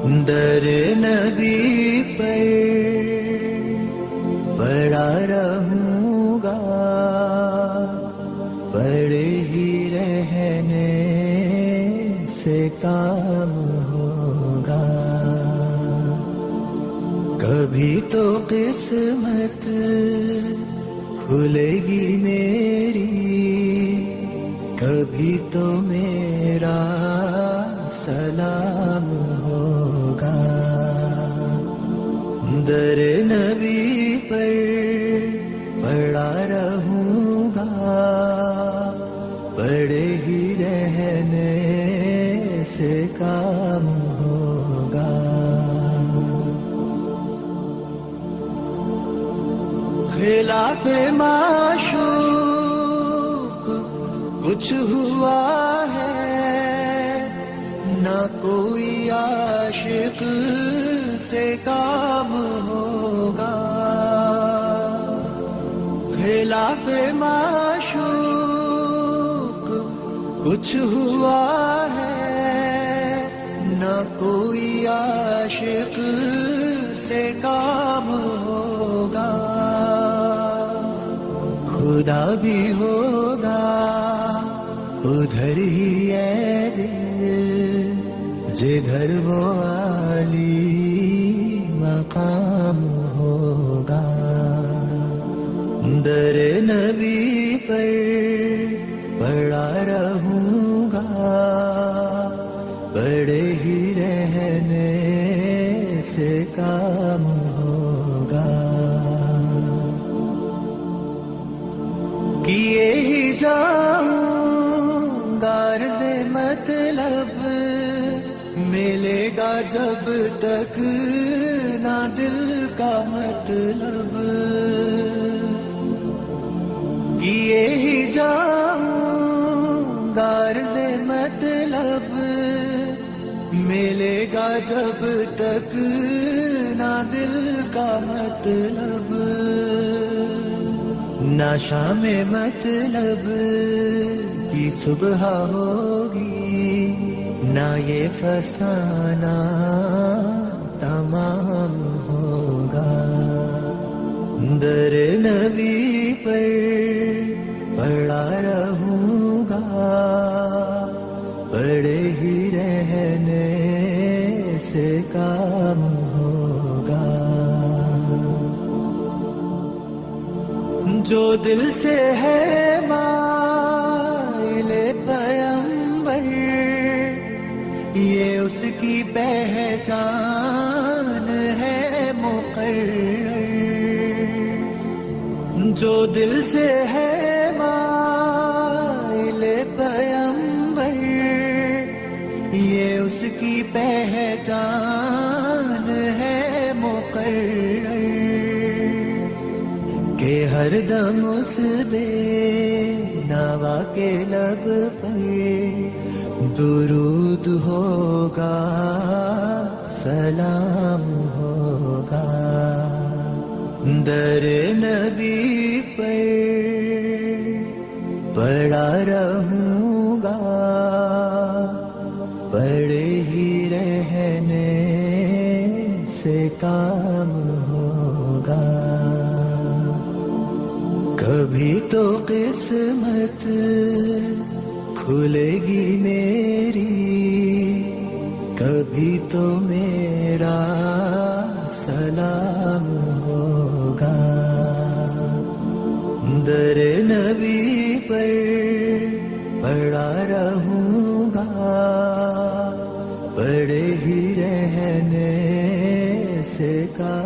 در نبی پر پڑا رہوں گا، پڑے ہی رہنے سے کام ہوگا. کبھی تو قسمت کھلے گی میری، کبھی تو میرا سلام ہوگا. در نبی پر پڑا رہوں گا، پڑے ہی رہنے سے کام ہوگا. خلاف معشوق کچھ ہوا ہے، نہ کوئی عاشق سے کام ہوگا. خلاف معشوق کچھ ہوا ہے، نہ کوئی عاشق سے کام ہوگا. خدا بھی ہوگا ادھر ہی ہے دل، جدھر وہ عالی مقام ہوگا. در نبی پر پڑا رہوں گا، پڑے ہی رہنے سے کام ہوگا. کیے ہی جاؤں غرض مطلب، ملے گا جب تک نہ دل کا مطلب. کیے ہی جاؤں غرض مطلب، ملے گا جب تک نہ دل کا مطلب. نہ شام مطلب کی صبح ہوگی، نہ یہ فسانہ تمام ہوگا. در نبی پر پڑا رہوں گا، پڑے ہی رہنے سے کام ہوگا. جو دل سے ہے مائل پیمبر، یہ اس کی پہچان ہے مقرر. جو دل سے ہے مائل پیمبر، یہ اس کی پہچان ہے مقرر. کہ ہر دم اس بے نوا کے لب پر درود ہوگا، سلام ہوگا. در نبی پر پڑا رہوں گا، پڑے ہی رہنے سے کام ہوگا. کبھی تو قسمت کھلے گی میری، کبھی تو میرا سلام ہوگا. در نبی پر پڑا رہوں گا، پڑے ہی رہنے سے کا